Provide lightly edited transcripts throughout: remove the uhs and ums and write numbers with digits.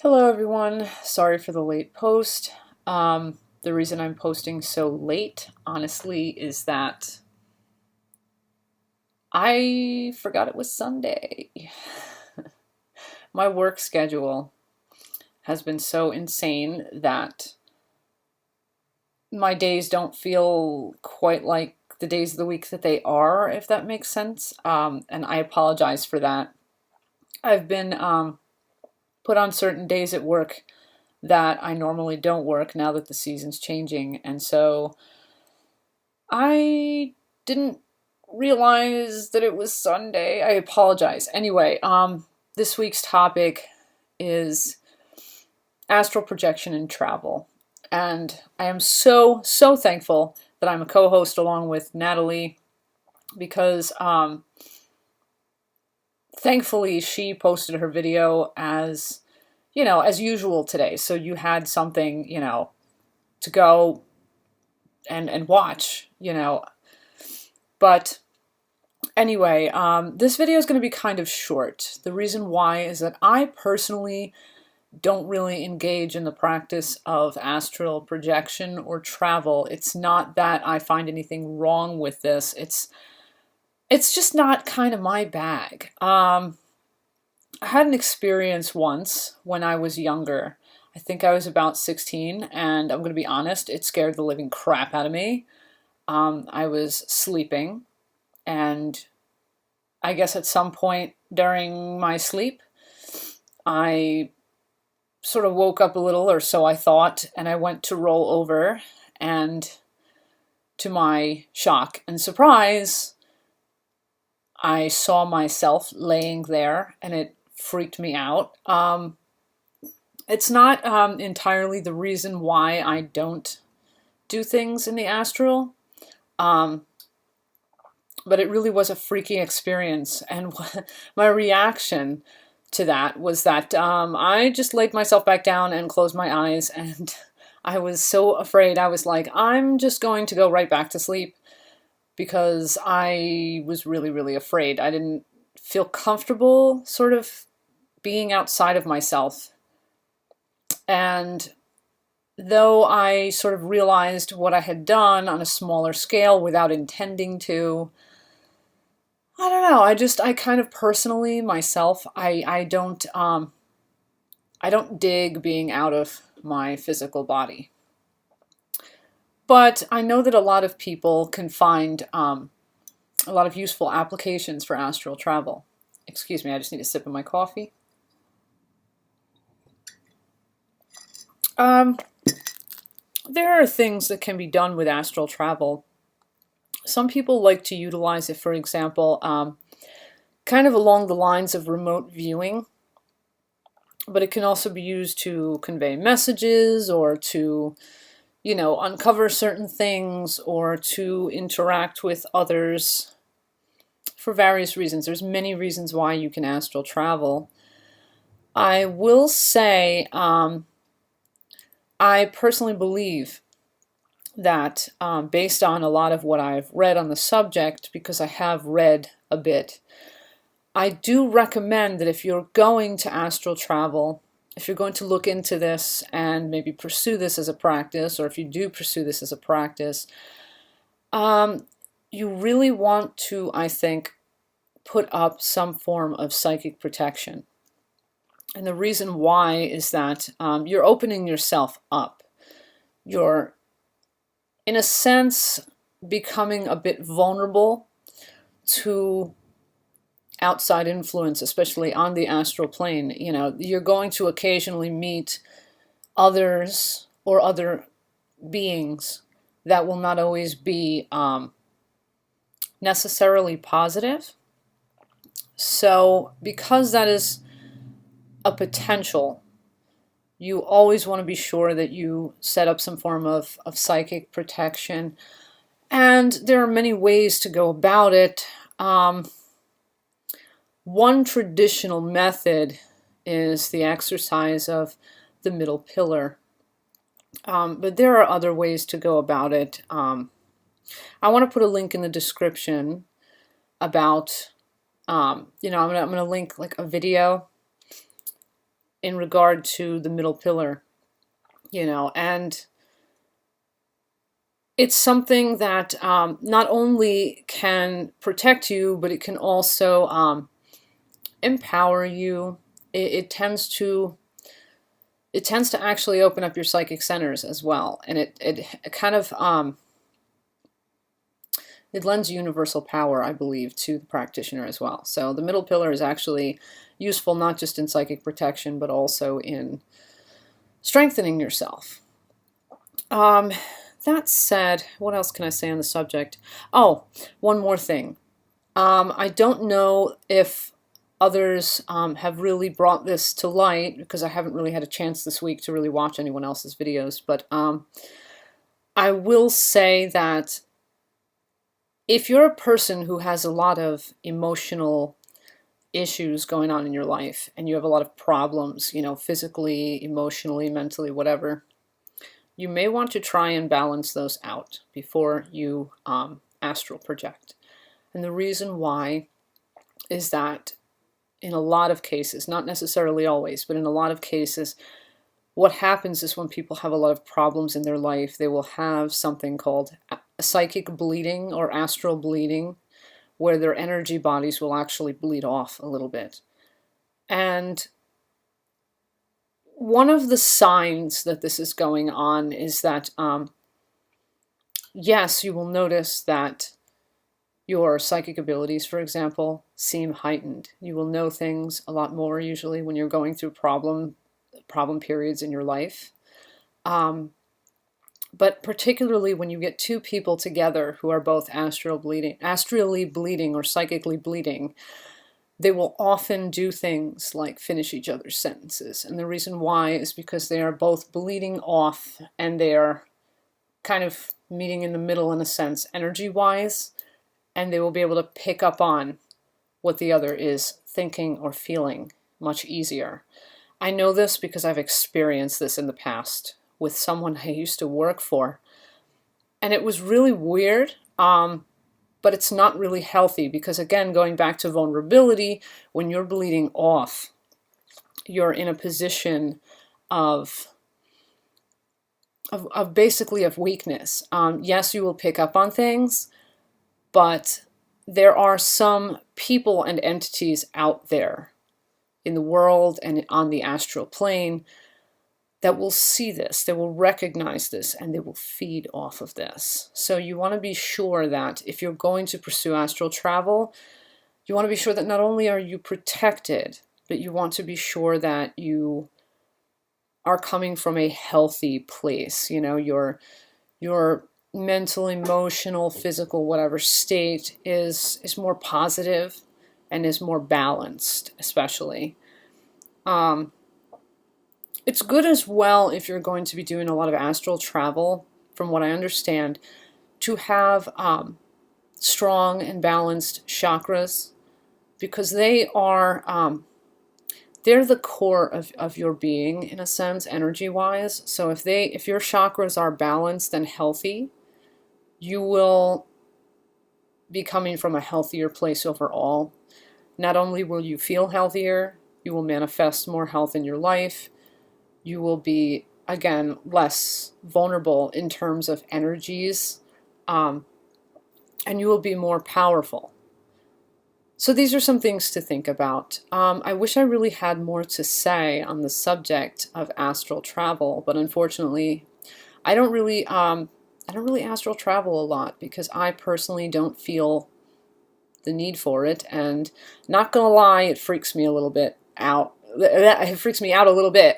Hello everyone, sorry for the late post. The reason I'm posting so late, honestly, is that I forgot it was Sunday. My work schedule has been so insane that my days don't feel quite like the days of the week that they are, if that makes sense. And I apologize for that. I've been put on certain days at work that I normally don't work now that the season's changing. And so I didn't realize that it was Sunday. I apologize. Anyway, this week's topic is astral projection and travel. And I am so thankful that I'm a co-host along with Natalie because thankfully she posted her video as usual today. So you had something, to go and watch, But anyway, this video is going to be kind of short. The reason why is that I personally don't really engage in the practice of astral projection or travel. It's not that I find anything wrong with this. It's just not kind of my bag. I had an experience once when I was younger. I think I was about 16, and I'm going to be honest, it scared the living crap out of me. I was sleeping, and I guess at some point during my sleep, I sort of woke up a little, or so I thought, and I went to roll over, and to my shock and surprise, I saw myself laying there, and it freaked me out. It's not entirely the reason why I don't do things in the astral, but it really was a freaky experience. And my reaction to that was that I just laid myself back down and closed my eyes, and I was so afraid. I was like, I'm just going to go right back to sleep because I was really afraid. I didn't feel comfortable sort of being outside of myself. And though I sort of realized what I had done on a smaller scale without intending to, I don't know. I kind of personally myself, I don't dig being out of my physical body. But I know that a lot of people can find a lot of useful applications for astral travel. Excuse me, I just need a sip of my coffee. There are things that can be done with astral travel. Some people like to utilize it, for example, kind of along the lines of remote viewing, but it can also be used to convey messages or to, uncover certain things or to interact with others for various reasons. There's many reasons why you can astral travel. I will say, I personally believe that based on a lot of what I've read on the subject, because I have read a bit, I do recommend that if you're going to astral travel, if you're going to look into this and maybe pursue this as a practice, or if you do pursue this as a practice, you really want to, I think, put up some form of psychic protection. And the reason why is that you're opening yourself up. You're, in a sense, becoming a bit vulnerable to outside influence, especially on the astral plane. You're going to occasionally meet others or other beings that will not always be necessarily positive. So because that is a potential, you always want to be sure that you set up some form of psychic protection. And there are many ways to go about it. One traditional method is the exercise of the middle pillar. But there are other ways to go about it. I want to put a link in the description about, I'm going to link like a video in regard to the middle pillar, and it's something that not only can protect you, but it can also empower you. It tends to actually open up your psychic centers as well, and it kind of it lends universal power, I believe, to the practitioner as well. So the middle pillar is actually useful not just in psychic protection, but also in strengthening yourself. That said, what else can I say on the subject? Oh, one more thing. I don't know if others have really brought this to light, because I haven't really had a chance this week to really watch anyone else's videos, but I will say that if you're a person who has a lot of emotional issues going on in your life, and you have a lot of problems, physically, emotionally, mentally, whatever, you may want to try and balance those out before you astral project. And the reason why is that in a lot of cases, not necessarily always, but in a lot of cases, what happens is when people have a lot of problems in their life, they will have something called psychic bleeding or astral bleeding, where their energy bodies will actually bleed off a little bit. And one of the signs that this is going on is that, yes, you will notice that your psychic abilities, for example, seem heightened. You will know things a lot more usually when you're going through problem periods in your life. But particularly when you get two people together who are both astrally bleeding or psychically bleeding, they will often do things like finish each other's sentences. And the reason why is because they are both bleeding off, and they are kind of meeting in the middle in a sense, energy-wise, and they will be able to pick up on what the other is thinking or feeling much easier. I know this because I've experienced this in the past with someone I used to work for. And it was really weird, but it's not really healthy, because again, going back to vulnerability, when you're bleeding off, you're in a position of basically of weakness. Yes, you will pick up on things, but there are some people and entities out there in the world and on the astral plane that will see this, they will recognize this, and they will feed off of this. So you want to be sure that if you're going to pursue astral travel, you want to be sure that not only are you protected, but you want to be sure that you are coming from a healthy place. Your mental, emotional, physical, whatever state is more positive and is more balanced, especially. It's good as well, if you're going to be doing a lot of astral travel, from what I understand, to have strong and balanced chakras, because they are they're the core of your being, in a sense, energy-wise. So if your chakras are balanced and healthy, you will be coming from a healthier place overall. Not only will you feel healthier, you will manifest more health in your life. You will be, again, less vulnerable in terms of energies, and you will be more powerful. So these are some things to think about. I wish I really had more to say on the subject of astral travel, but unfortunately, I don't really astral travel a lot, because I personally don't feel the need for it, and not gonna lie, it freaks me a little bit out. It freaks me out a little bit,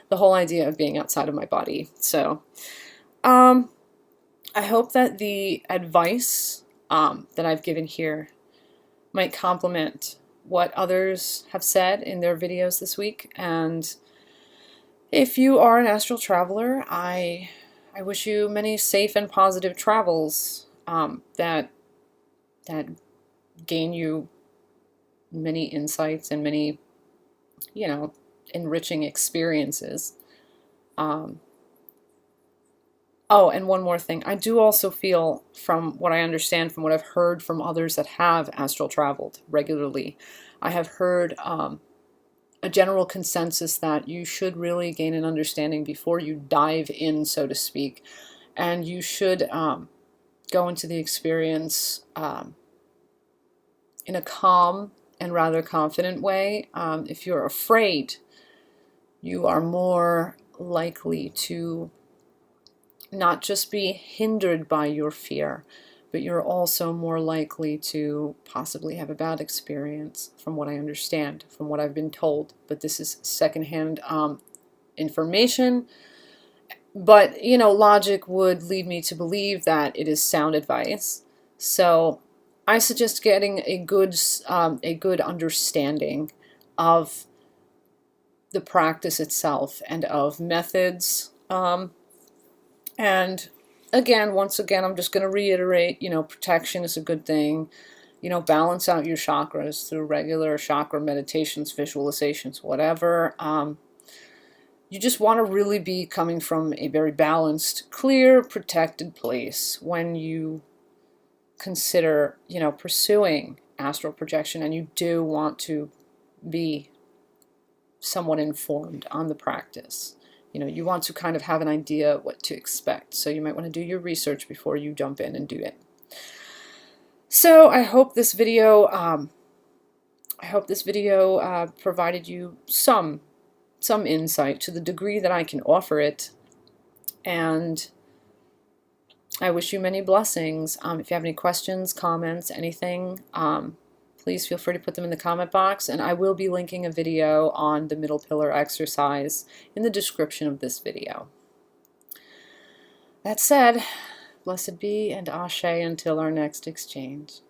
the whole idea of being outside of my body. So, I hope that the advice that I've given here might complement what others have said in their videos this week. And if you are an astral traveler, I wish you many safe and positive travels that gain you many insights and many, enriching experiences. Oh, and one more thing. I do also feel, from what I understand, from what I've heard from others that have astral traveled regularly, I have heard a general consensus that you should really gain an understanding before you dive in, so to speak, and you should go into the experience in a calm and rather confident way. If you're afraid, you are more likely to not just be hindered by your fear, but you're also more likely to possibly have a bad experience, from what I understand, from what I've been told. But this is secondhand information. But, you know, logic would lead me to believe that it is sound advice. So I suggest getting a good understanding of the practice itself and of methods. And again, once again, I'm just going to reiterate, you know, protection is a good thing. You know, balance out your chakras through regular chakra meditations, visualizations, whatever. You just want to really be coming from a very balanced, clear, protected place when you consider, you know, pursuing astral projection, and you do want to be somewhat informed on the practice. You know, you want to kind of have an idea what to expect. So you might want to do your research before you jump in and do it. So I hope this video, provided you some insight to the degree that I can offer it. And I wish you many blessings. If you have any questions, comments, anything, please feel free to put them in the comment box, and I will be linking a video on the middle pillar exercise in the description of this video. That said, blessed be and ashe until our next exchange.